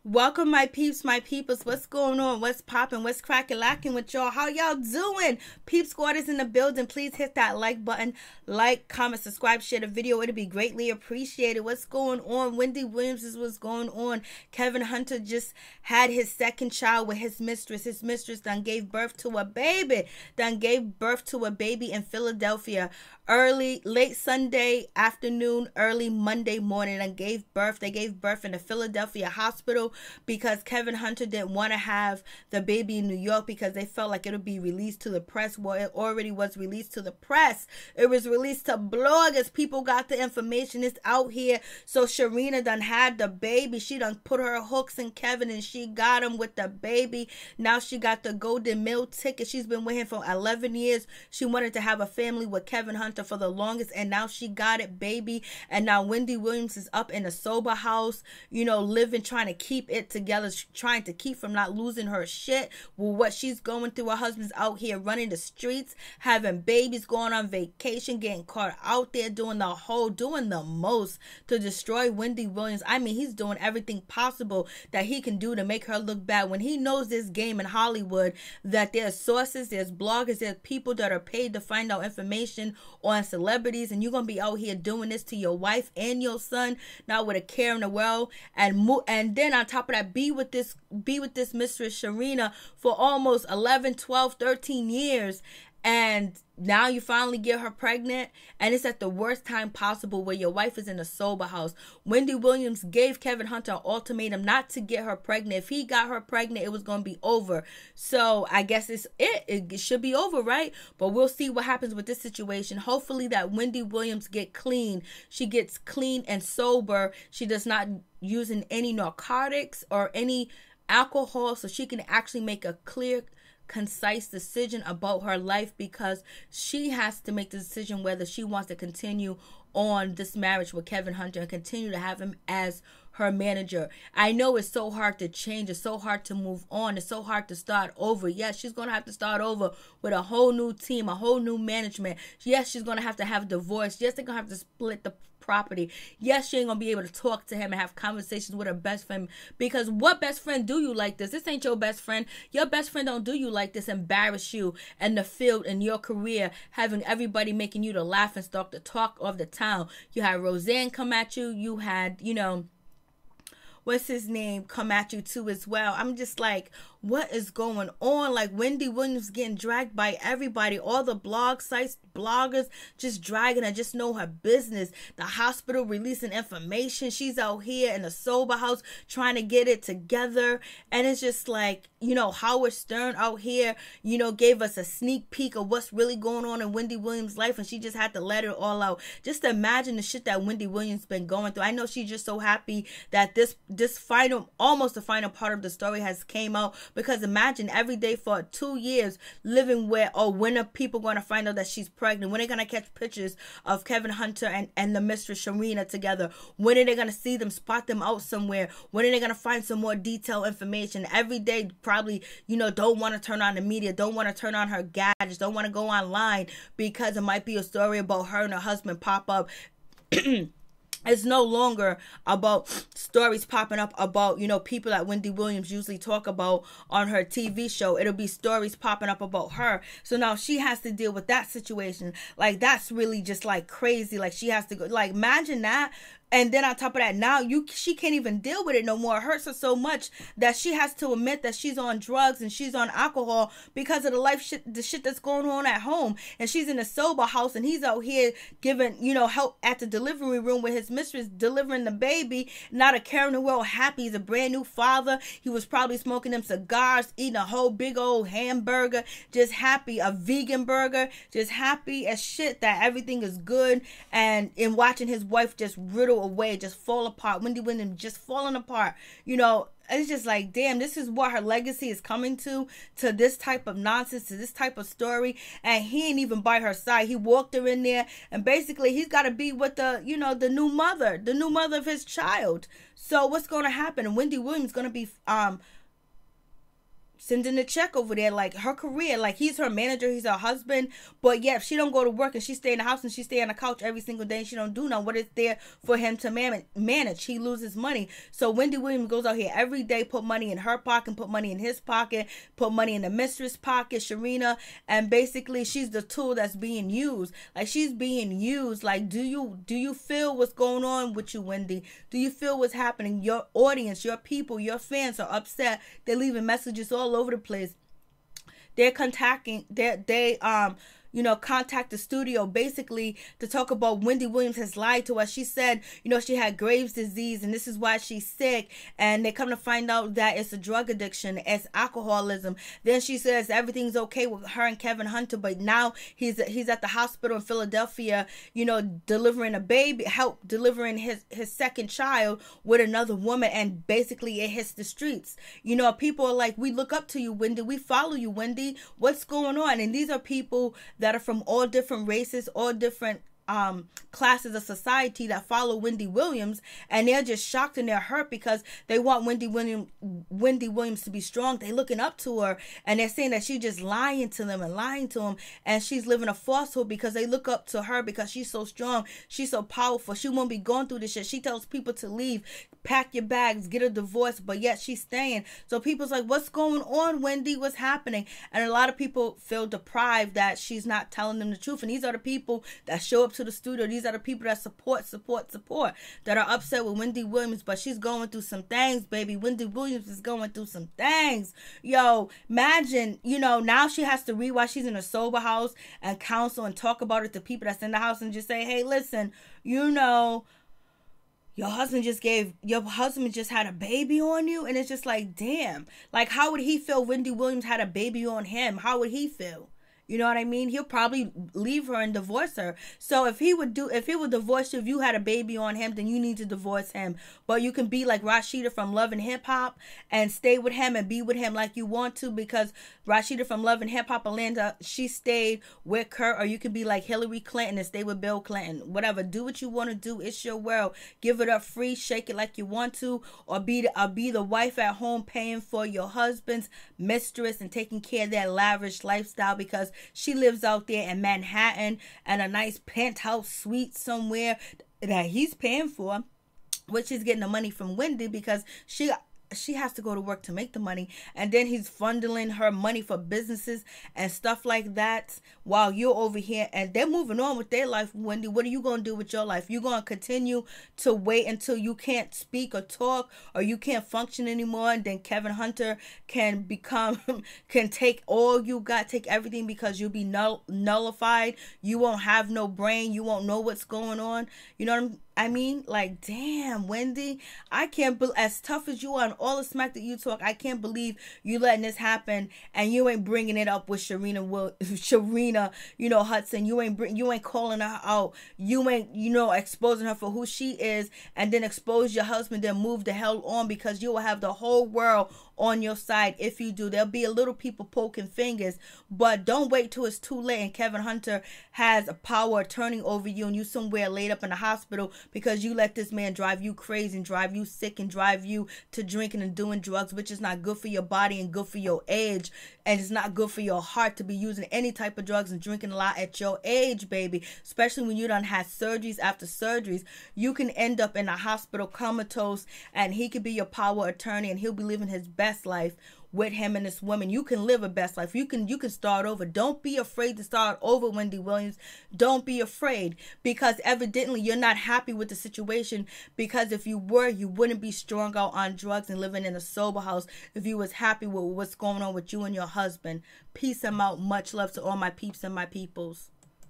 Welcome, my peeps, my peepers. What's going on? What's popping? What's cracking, lacking with y'all? How y'all doing? Peep Squad is in the building. Please hit that like button. Like, comment, subscribe, share the video. It'll be greatly appreciated. What's going on? Wendy Williams is what's going on. Kevin Hunter just had his second child with his mistress. His mistress done gave birth to a baby. In Philadelphia. Late Sunday afternoon, early Monday morning, and gave birth. They gave birth in a Philadelphia hospital because Kevin Hunter didn't want to have the baby in New York because they felt like it would be released to the press. Well, it already was released to the press. It was released to bloggers. People got the information. It's out here. So Sharina done had the baby. She done put her hooks in Kevin and she got him with the baby. Now she got the golden meal ticket. She's been with him for 11 years. She wanted to have a family with Kevin Hunter for the longest, and now she got it, baby. And now Wendy Williams is up in a sober house, living, trying to keep it together, trying to keep from not losing her shit with what she's going through. Her husband's out here running the streets, having babies, going on vacation, getting caught out there doing the most to destroy Wendy Williams. I mean, he's doing everything possible that he can do to make her look bad when he knows this game in Hollywood, that there's sources, there's bloggers, there's people that are paid to find out information on celebrities, and you're gonna be out here doing this to your wife and your son, not with a care in the world. And then on top of that, be with this mistress Sharina for almost 11, 12, 13 years, and now you finally get her pregnant, and it's at the worst time possible where your wife is in a sober house. Wendy Williams gave Kevin Hunter an ultimatum not to get her pregnant. If he got her pregnant, it was going to be over. So I guess it should be over, right? But we'll see what happens with this situation. Hopefully that Wendy Williams get clean. She gets clean and sober. She does not using any narcotics or any alcohol, so she can actually make a clear, concise decision about her life, because she has to make the decision whether she wants to continue on this marriage with Kevin Hunter and continue to have him as her manager. I know it's so hard to change. It's so hard to move on. It's so hard to start over. Yes, she's going to have to start over with a whole new team, a whole new management. Yes, she's going to have a divorce. Yes, they're going to have to split the property. Yes, she ain't gonna be able to talk to him and have conversations with her best friend, because what best friend do you like this? This ain't your best friend. Your best friend don't do you like this, embarrass you in the field, in your career, having everybody making you the laughing stock, the talk of the town. You had Roseanne come at you. You had, what's his name, come at you too as well. I'm just like, what is going on? Like, Wendy Williams getting dragged by everybody, all the blog sites, bloggers just dragging her, just know her business. The hospital releasing information. She's out here in a sober house trying to get it together. And it's just like, Howard Stern out here, gave us a sneak peek of what's really going on in Wendy Williams' life, and she just had to let it all out. Just imagine the shit that Wendy Williams been going through. I know she's just so happy that this almost the final part of the story has came out, because imagine every day for 2 years living where, when are people going to find out that she's pregnant? When are they going to catch pictures of Kevin Hunter and the mistress Sharina together? When are they going to see them, spot them out somewhere? When are they going to find some more detailed information? Every day probably, don't want to turn on the media, don't want to turn on her gadgets, don't want to go online because it might be a story about her and her husband pop up. It's no longer about stories popping up about, people that Wendy Williams usually talk about on her TV show. It'll be stories popping up about her. So now she has to deal with that situation. Like, that's really just like crazy. Like, she has to go, like, imagine that. And then on top of that, now she can't even deal with it no more. It hurts her so much that she has to admit that she's on drugs and she's on alcohol because of the shit that's going on at home. And she's in a sober house, and he's out here giving, help at the delivery room with his mistress, delivering the baby. Not a care in the world, happy. He's a brand new father. He was probably smoking them cigars, eating a whole big old hamburger, just happy, a vegan burger, just happy as shit that everything is good. And in watching his wife just riddle away, just fall apart, Wendy Williams just falling apart, it's just like, damn, this is what her legacy is coming to this type of nonsense, to this type of story. And he ain't even by her side. He walked her in there, and basically he's got to be with the new mother of his child. So what's going to happen? And Wendy Williams going to be sending a check over there, like her career, like he's her manager, he's her husband, but yeah, if she don't go to work and she stay in the house and she stay on the couch every single day and she don't do nothing, what is there for him to manage? He loses money. So Wendy Williams goes out here every day, put money in her pocket, put money in his pocket, put money in the mistress pocket, Sharina, and basically she's the tool that's being used. Like, she's being used. Like, do you feel what's going on with you, Wendy? Do you feel what's happening? Your audience, your people, your fans are upset. They're leaving messages all over the place. They're contacting, contact the studio basically to talk about Wendy Williams has lied to us. She said, she had Graves' disease and this is why she's sick. And they come to find out that it's a drug addiction, it's alcoholism. Then she says everything's okay with her and Kevin Hunter, but now he's at the hospital in Philadelphia, delivering a baby, delivering his second child with another woman, and basically it hits the streets. People are like, we look up to you, Wendy. We follow you, Wendy. What's going on? And these are people that are from all different races, all different classes of society that follow Wendy Williams, and they're just shocked and they're hurt because they want Wendy Williams to be strong. They're looking up to her and they're saying that she's just lying to them and she's living a falsehood because they look up to her because she's so strong, she's so powerful, she won't be going through this shit. She tells people to leave, pack your bags, get a divorce, but yet she's staying. So people's like, what's going on, Wendy? What's happening? And a lot of people feel deprived that she's not telling them the truth. And these are the people that show up to the studio. These are the people that support, that are upset with Wendy Williams, but she's going through some things, baby. Wendy Williams is going through some things. Yo, imagine, now she has to read while she's in a sober house and counsel and talk about it to people that's in the house and just say, hey, listen, your husband just had a baby on you. And it's just like, damn, like, how would he feel? Wendy Williams had a baby on him. How would he feel? You know what I mean? He'll probably leave her and divorce her. So if he would divorce you, if you had a baby on him, then you need to divorce him. But you can be like Rashida from Love and Hip Hop and stay with him and be with him like you want to, because Rashida from Love and Hip Hop Atlanta, she stayed with Kurt. Or you can be like Hillary Clinton and stay with Bill Clinton. Whatever. Do what you want to do. It's your world. Give it up free. Shake it like you want to. Or be the wife at home paying for your husband's mistress and taking care of that lavish lifestyle, because she lives out there in Manhattan and a nice penthouse suite somewhere that he's paying for, which is getting the money from Wendy because she has to go to work to make the money, and then he's funneling her money for businesses and stuff like that while you're over here, and they're moving on with their life. Wendy, what are you going to do with your life? You're going to continue to wait until you can't speak or talk or you can't function anymore, and then Kevin Hunter can take all you got, take everything, because you'll be nullified. You won't have no brain. You won't know what's going on. You know what I mean? Like, damn, Wendy, I can't believe, as tough as you are and all the smack that you talk, I can't believe you letting this happen and you ain't bringing it up with Sharina, Hudson. You ain't calling her out. You ain't, exposing her for who she is, and then expose your husband, then move the hell on, because you will have the whole world on your side. If you do, there'll be a little people poking fingers, but don't wait till it's too late and Kevin Hunter has a power of attorney over you and you somewhere laid up in the hospital because you let this man drive you crazy and drive you sick and drive you to drinking and doing drugs, which is not good for your body and good for your age, and it's not good for your heart to be using any type of drugs and drinking a lot at your age, baby, especially when you done had surgeries after surgeries. You can end up in a hospital comatose, and he could be your power attorney and he'll be living his best life with him and this woman. You can live a best life. You can start over. Don't be afraid to start over, Wendy Williams. Don't be afraid, because evidently you're not happy with the situation, because if you were, you wouldn't be strung out on drugs and living in a sober house if you was happy with what's going on with you and your husband. Peace and out. Much love to all my peeps and my peoples.